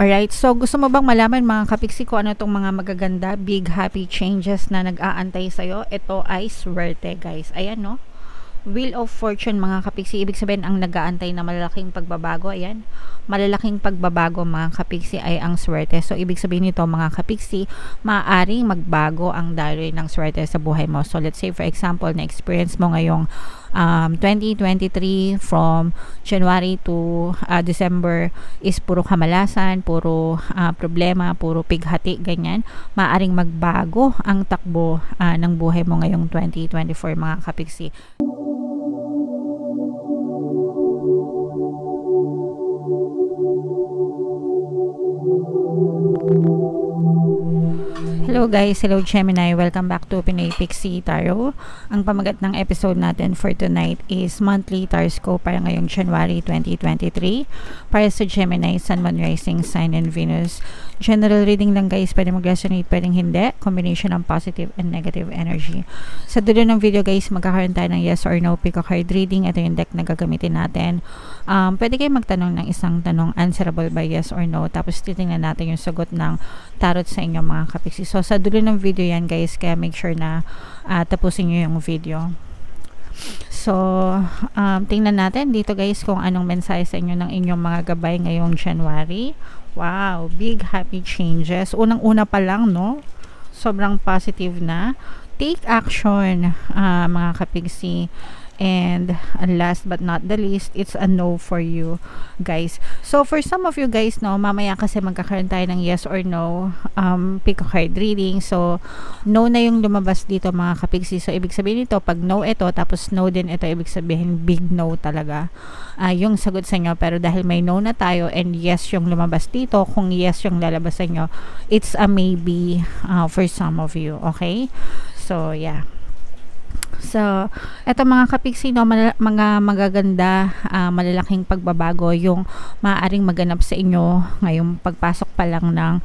Alright, so gusto mo bang malaman mga kapiksi ko ano tong mga magaganda, big happy changes na nag-aantay sa'yo? Ito ay swerte guys. Ayan no. Wheel of Fortune mga kapiksi, ibig sabihin ang nag-aantay na malalaking pagbabago, ayan, malalaking pagbabago mga kapiksi ay ang swerte. So ibig sabihin nito mga kapiksi, maaaring magbago ang daloy ng swerte sa buhay mo. So let's say for example, na experience mo ngayong 2023 from January to December is puro kamalasan, puro problema, puro pighati, ganyan. Maaaring magbago ang takbo ng buhay mo ngayong 2024 mga kapiksi. Hello guys, hello Gemini, welcome back to Pinoy Pixie Tarot. Ang pamagat ng episode natin for tonight is monthly Taroscope para ngayong January 2023 para sa Gemini, Sun, Moon, Rising, Sign, and Venus. General reading lang guys, pwede mag-resonate, pwedeng hindi. Combination ng positive and negative energy. Sa dulo ng video guys, magkakaroon tayo ng yes or no pick a card reading. Ito yung deck na gagamitin natin. Pwede kayo magtanong ng isang tanong, answerable by yes or no, tapos titingnan natin yung sagot ng tarot sa inyong mga kapiksi. So sa dulo ng video yan guys, kaya make sure na tapusin nyo yung video. So tingnan natin dito guys kung anong mensahe sa inyo ng inyong mga gabay ngayong January. Wow, big happy changes. Unang-una pa lang, no? Sobrang positive na. Take action, mga kapiksi. And last but not the least, it's a no for you guys. So for some of you guys, no, mamaya kasi magkakaroon tayo ng yes or no pick a card reading. So no na yung lumabas dito mga kapiksi. So ibig sabihin nito, pag no ito tapos no din ito, ibig sabihin big no talaga yung sagot sa inyo. Pero dahil may no na tayo and yes yung lumabas dito, kung yes yung lalabas sa inyo, it's a maybe for some of you. Okay, so yeah. So, eto mga kapiksi, no, mga magaganda, malalaking pagbabago yung maaaring maganap sa inyo ngayong pagpasok pa lang ng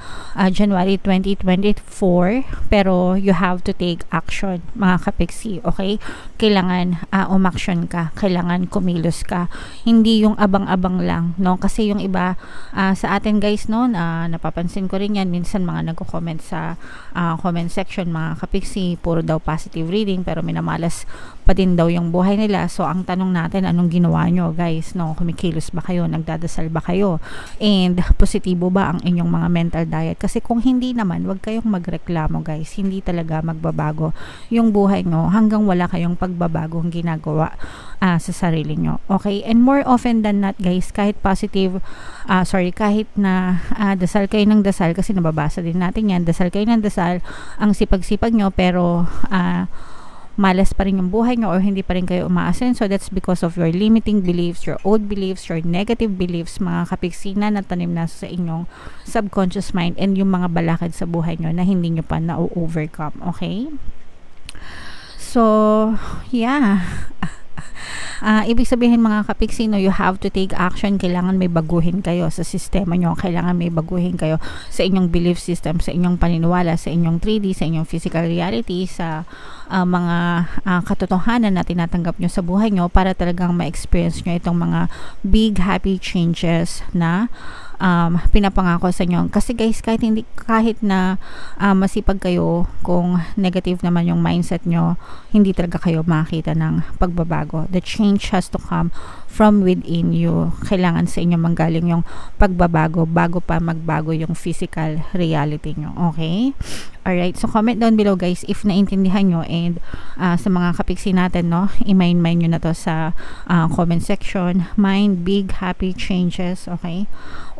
January 2024. Pero you have to take action mga kapiksi, okay? Kailangan umaksyon ka, kailangan kumilos ka. Hindi yung abang-abang lang, no? Kasi yung iba sa atin guys, no, napapansin ko rin yan, minsan mga nagko-comment sa comment section mga kapiksi, puro daw positive reading pero minamalas pa din daw yung buhay nila. So ang tanong natin, anong ginawa nyo guys, no? Kumikilos ba kayo, nagdadasal ba kayo, and positibo ba ang inyong mga mental diet? Kasi kung hindi naman, wag kayong magreklamo guys, hindi talaga magbabago yung buhay nyo hanggang wala kayong pagbabagong ginagawa sa sarili nyo, okay? And more often than not guys, kahit positive kahit na dasal kayo ng dasal, kasi nababasa din natin yan, dasal kayo ng dasal, ang sipag-sipag nyo, pero malas pa rin yung buhay nyo or hindi pa rin kayo umaasen. So that's because of your limiting beliefs, your old beliefs, your negative beliefs mga kapiksi na natanim na sa inyong subconscious mind and yung mga balakid sa buhay nyo na hindi nyo pa na-overcome, okay? So yeah. Ibig sabihin mga kapiksi, no, you have to take action. Kailangan may baguhin kayo sa sistema nyo, kailangan may baguhin kayo sa inyong belief system, sa inyong paniniwala, sa inyong 3D, sa inyong physical reality, sa mga katotohanan na tinatanggap nyo sa buhay nyo para talagang ma-experience nyo itong mga big happy changes na pinapangako sa inyo. Kasi guys, kahit na masipag kayo, kung negative naman yung mindset nyo, hindi talaga kayo makakita ng pagbabago. The change has to come from within you. Kailangan sa inyo manggaling yung pagbabago bago pa magbago yung physical reality nyo, okay? Alright, so comment down below guys if naintindihan nyo, and sa mga kapiksi natin, no, i-mind nyo na to sa comment section. Mind big happy changes, okay?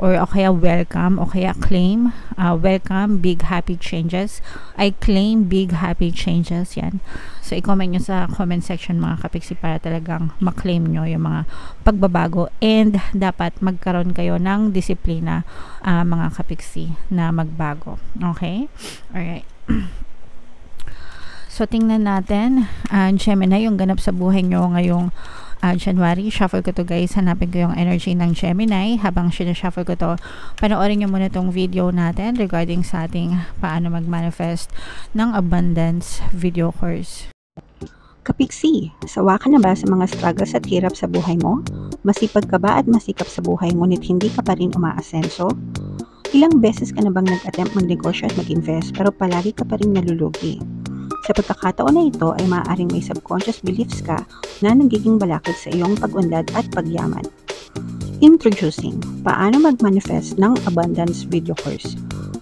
Or kaya welcome, o kaya claim, welcome big happy changes. I claim big happy changes, yan. So i-comment nyo sa comment section mga kapiksi para talagang maklaim nyo yung mga pagbabago, and dapat magkaroon kayo ng disiplina mga kapiksi na magbago, okay? Alright. So tingnan natin Gemini, yung ganap sa buhay nyo ngayong January. Shuffle ko to guys, hanapin ko yung energy ng Gemini. Habang sinashuffle ko to, panoorin nyo muna tong video natin regarding sa ating paano mag-manifest ng abundance video course. Kapiksi, sawa ka na ba sa mga struggles at hirap sa buhay mo? Masipag ka ba at masikap sa buhay ngunit hindi ka pa rin umaasenso? Ilang beses ka na bang nag-attempt magnegosyo at mag-invest pero palagi ka pa rin nalulugi? Sa pagkakataon na ito ay maaaring may subconscious beliefs ka na nagiging balakid sa iyong pag-unlad at pagyaman. Introducing, paano mag-manifest ng abundance video course.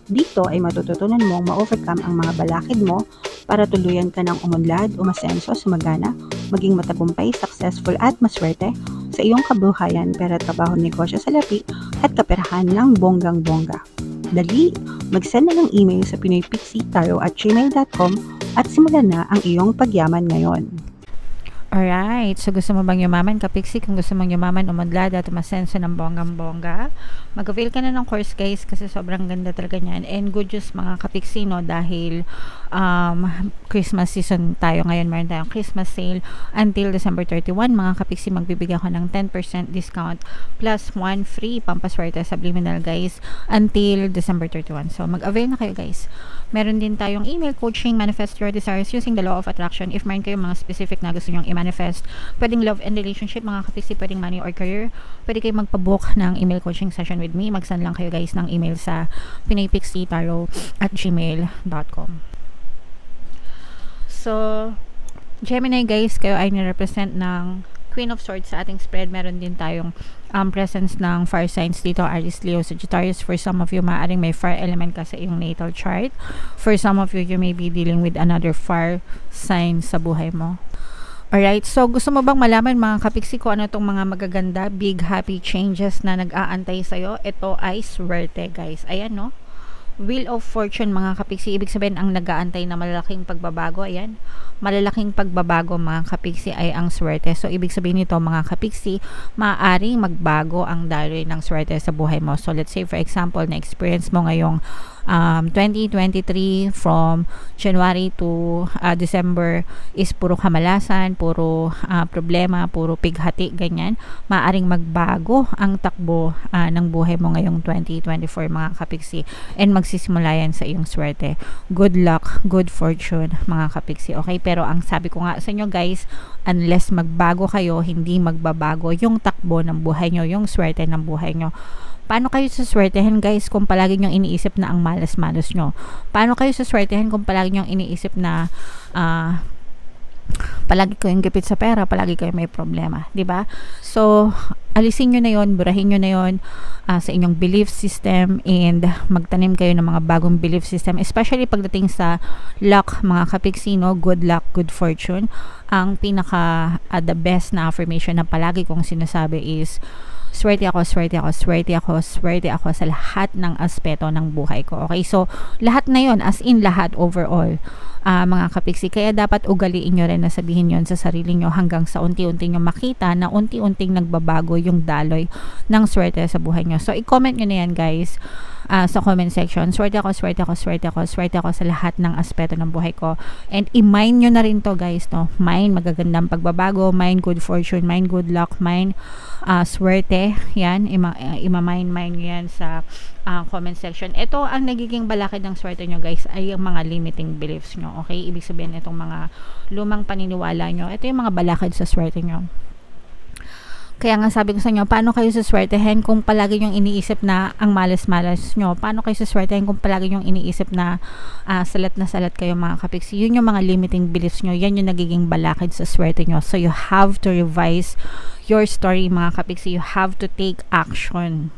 Dito ay matututunan mong ma-overcome ang mga balakid mo para tuluyan ka ng umunlad, umasenso, sumagana, maging matagumpay, successful at maswerte sa iyong kabuhayan, pera, trabaho, negosyo, salapi at kaperahan ng bonggang-bongga. Dali, mag-send na ng email sa pinoypixitaro@gmail.com at simulan na ang iyong pagyaman ngayon. Alright, so gusto mo bang yumaman, kapiksi? Kung gusto mong yumaman, umadlad at umasenso ng bonggang-bongga, mag-avail ka na ng course guys kasi sobrang ganda talaga niyan. And good news mga kapiksi, no, dahil Christmas season tayo ngayon, meron tayong Christmas sale until December 31. Mga kapiksi, magbibigyan ko ng 10% discount plus 1 free pampaswerte subliminal guys until December 31. So mag-avail na kayo guys. Meron din tayong email coaching, manifest your desires using the law of attraction. If meron kayong mga specific na gusto nyong i-manifest, pwedeng love and relationship mga kapiksi, pwedeng money or career, pwede kayong magpabook ng email coaching session with me. Mag-send lang kayo guys ng email sa pinoypixitaro@gmail.com. So Gemini guys, kayo ay nirepresent ng Queen of Swords sa ating spread. Meron din tayong presence ng fire signs dito, Aries, Leo, Sagittarius. For some of you, maaaring may fire element ka sa iyong natal chart. For some of you, you may be dealing with another fire sign sa buhay mo. Alright, so gusto mo bang malaman mga kapiksi ko ano itong mga magaganda, big happy changes na nag-aantay sa'yo? Ito ay swerte guys. Ayan no, Wheel of Fortune mga kapiksi, ibig sabihin ang nag-aantay na malalaking pagbabago. Ayan, malalaking pagbabago mga kapiksi ay ang swerte. So ibig sabihin nito mga kapiksi, maaaring magbago ang daloy ng swerte sa buhay mo. So let's say for example, na experience mo ngayong 2023 from January to December is puro kamalasan, puro problema, puro pighati, ganyan. Maaring magbago ang takbo ng buhay mo ngayong 2024 mga kapiksi, and magsisimula yan sa iyong swerte. Good luck, good fortune mga kapiksi, okay? Pero ang sabi ko nga sa inyo guys, unless magbago kayo, hindi magbabago yung takbo ng buhay nyo, yung swerte ng buhay nyo. Paano kayo suswertehan guys kung palagi nyong iniisip na ang malas-malas nyo? Paano kayo suswertehan kung palagi nyong iniisip na palagi kayong gipit sa pera, palagi kayong may problema, di ba? So alisin nyo na yon, burahin nyo na yon sa inyong belief system, and magtanim kayo ng mga bagong belief system, especially pagdating sa luck mga kapiksino. Good luck, good fortune, ang pinaka the best na affirmation na palagi kong sinasabi is swerte ako, swerte ako, swerte ako, swerte ako sa lahat ng aspeto ng buhay ko. Okay, so lahat na yon, as in lahat, overall mga kapiksi. Kaya dapat ugaliin nyo rin na sabihin yon sa sarili nyo hanggang sa unti-unti nyo makita na unti-unting nagbabago yung daloy ng swerte sa buhay nyo. So i-comment nyo na yan guys sa comment section. Swerte ako, swerte ako, swerte ako, swerte ako sa lahat ng aspeto ng buhay ko. And i-mind nyo na rin to guys, no? Mind magagandang pagbabago, mind good fortune, mind good luck, mind swerte. Yan, ima-mind nyo yan sa comment section. Ito ang nagiging balakid ng swerte nyo guys ay yung mga limiting beliefs nyo. Okay, ibig sabihin itong mga lumang paniniwala nyo, ito yung mga balakid sa swerte nyo. Kaya nga sabi ko sa inyo, paano kayo suswertehin kung palagi nyong iniisip na ang malas-malas nyo? Paano kayo suswertehin kung palagi nyong iniisip na salat na salat kayo mga kapiksi? Yun yung mga limiting beliefs nyo. Yan yung nagiging balakid sa swerte nyo. So you have to revise your story mga kapiksi. You have to take action.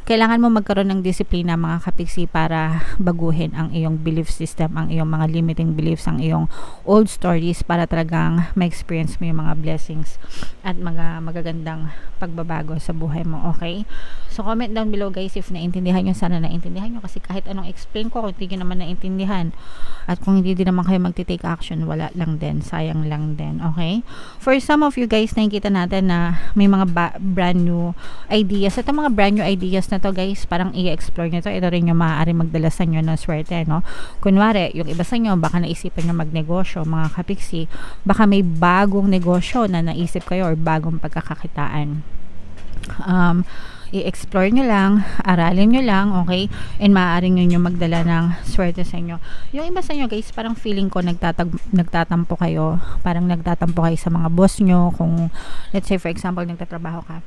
Kailangan mo magkaroon ng disiplina mga kapiksi para baguhin ang iyong belief system, ang iyong mga limiting beliefs, ang iyong old stories, para talagang ma-experience mo yung mga blessings at mga magagandang pagbabago sa buhay mo. Okay? So comment down below guys if naintindihan nyo. Sana naintindihan nyo, kasi kahit anong explain ko, kung hindi nyo naman naintindihan at kung hindi din naman kayo magti-take action, wala lang din, sayang lang din. Okay? For some of you guys, nakikita natin na may mga brand new ideas. Ito mga brand new ideas na to guys, parang i-explore nyo to. Ito rin yung maaari magdala sa nyo ng swerte, no? Kunwari, yung iba sa nyo, baka naisipan nyo magnegosyo mga kapiksi, baka may bagong negosyo na naisip kayo or bagong pagkakakitaan. I-explore nyo lang, aralin nyo lang, okay? And maaaring yun yung magdala ng swerte sa inyo. Yung iba sa inyo guys, parang feeling ko nagtatampo kayo, parang nagtatampo kayo sa mga boss nyo. Kung let's say for example nagtatrabaho ka,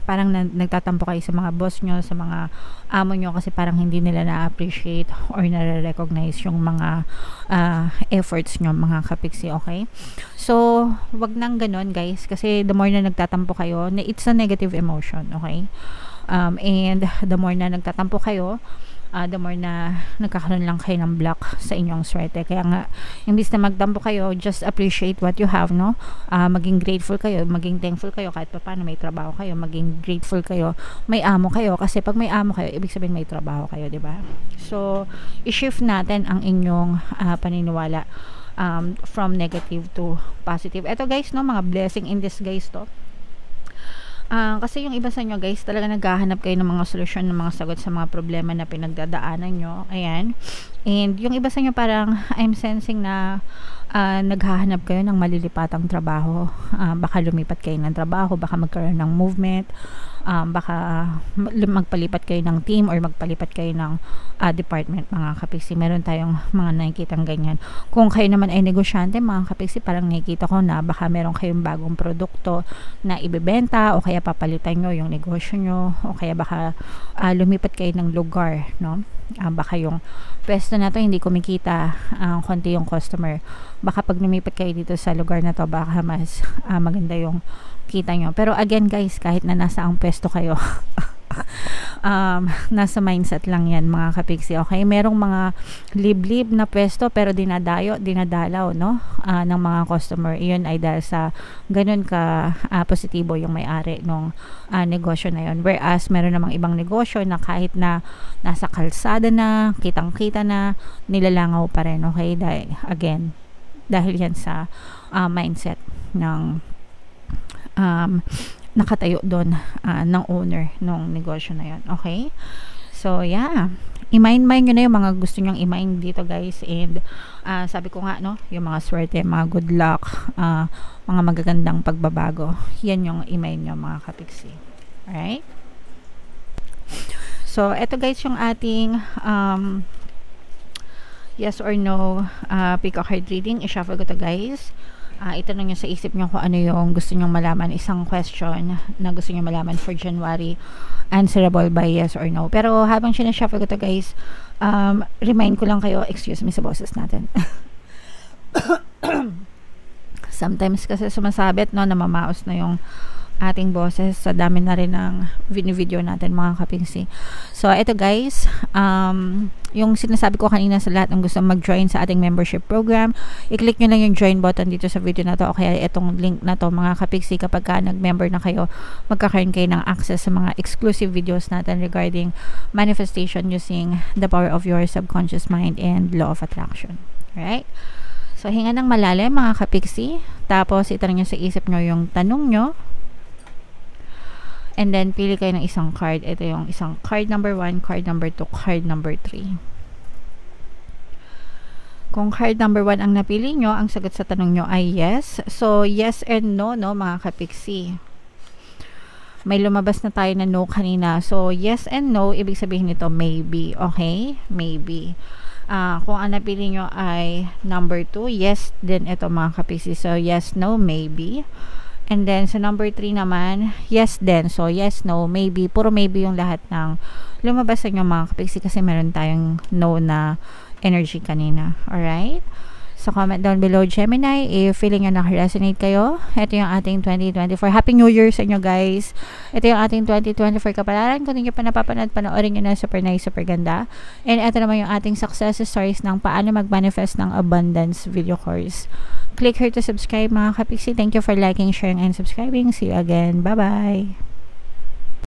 parang nagtatampo kayo sa mga boss nyo, sa mga amo nyo, kasi parang hindi nila na-appreciate or na-recognize yung mga efforts nyo, mga kapiksi, okay? So, wag nang ganon, guys, kasi the more na nagtatampo kayo, it's a negative emotion, okay? And the more na nagtatampo kayo, the more na nagkakaroon lang kayo ng block sa inyong swerte. Kaya nga, imbis na magtampo kayo, just appreciate what you have, no? Maging grateful kayo, maging thankful kayo kahit pa paano may trabaho kayo, maging grateful kayo, may amo kayo, kasi pag may amo kayo, ibig sabihin may trabaho kayo, di ba? So, i-shift natin ang inyong paniniwala from negative to positive. Ito, guys, no, mga blessing in disguise to. Kasi yung iba sa inyo, guys, talaga naghahanap kayo ng mga solusyon, ng mga sagot sa mga problema na pinagdadaanan nyo. Ayan. And yung iba sa inyo, parang I'm sensing na naghahanap kayo ng malilipatang trabaho. Baka lumipat kayo ng trabaho, baka magkaroon ng movement, baka magpalipat kayo ng team or magpalipat kayo ng department, mga kapiksi. Meron tayong mga nakikitang ganyan. Kung kayo naman ay negosyante, mga kapiksi, parang nakikita ko na baka meron kayong bagong produkto na ibebenta, o kaya papalitan nyo yung negosyo nyo, o kaya baka lumipat kayo ng lugar, no? Baka yung pwesto na to hindi kumikita, konti yung customer. Baka pag lumipat kayo dito sa lugar na to, baka mas maganda yung kita nyo. Pero again, guys, kahit na nasa ang pwesto kayo, nasa mindset lang yan, mga kapiksi, okay? Merong mga liblib na pwesto pero dinadalaw, no? Ng mga customer. Iyon ay dahil sa ganun ka positibo yung may-ari ng negosyo na yun. Whereas meron namang ibang negosyo na kahit na nasa kalsada na, kitang-kita na, nilalangaw pa rin, okay? Dahil yan sa mindset ng nakatayo doon ng owner ng negosyo na yun. Okay? So, yeah. I-mind nyo na yung mga gusto nyong i-mind dito, guys. And sabi ko nga, no, yung mga swerte, mga good luck, mga magagandang pagbabago, yan yung i-mind nyo, mga kapiksi. Alright? So, eto, guys, yung ating yes or no pick a card reading. I-shuffle ko to, guys. Itanong nyo sa isip nyo kung ano yung gusto nyong malaman. Isang question na gusto nyong malaman for January, answerable by yes or no. Pero habang sinashuffle ko to, guys, remind ko lang kayo, excuse me sa boses natin. Sometimes kasi sumasabit, no, namamaos na yung ating boses sa dami na rin ng video natin, mga kapingsi. So, ito, guys, yung sinasabi ko kanina sa lahat ng gusto mag-join sa ating membership program, i-click nyo lang yung join button dito sa video na to, o kaya itong link na to, mga kapingsi. Kapag ka nag-member na kayo, magkakaroon kayo ng access sa mga exclusive videos natin regarding manifestation using the power of your subconscious mind and law of attraction. Alright? So, hinga ng malalim, mga kapiksi. Tapos, itanong nyo sa isip nyo yung tanong nyo. And then, pili kayo ng isang card. Ito yung isang card number 1, card number 2, card number 3. Kung card number 1 ang napili nyo, ang sagot sa tanong nyo ay yes. So, yes and no, no, mga kapiksi. May lumabas na tayo na no kanina. So, yes and no, ibig sabihin nito maybe. Okay? Maybe. Kung ang napili nyo ay number 2, yes din ito, mga kapiksi. So, yes, no, maybe. And then, sa number 3 naman, yes din. So, yes, no, maybe. Puro maybe yung lahat ng lumabas sa inyo, mga kapiksi, kasi meron tayong no na energy kanina. Alright? So, comment down below, Gemini, if feeling nyo naka-resonate kayo. Ito yung ating 2024. Happy New Year sa inyo, guys. Ito yung ating 2024 kapalaran. Kung hindi nyo pa napapanood, panoorin nyo na, super nice, super ganda. And ito naman yung ating success stories ng paano mag-manifest ng abundance video course. Click here to subscribe, mga kapiksi. Thank you for liking, sharing, and subscribing. See you again. Bye-bye!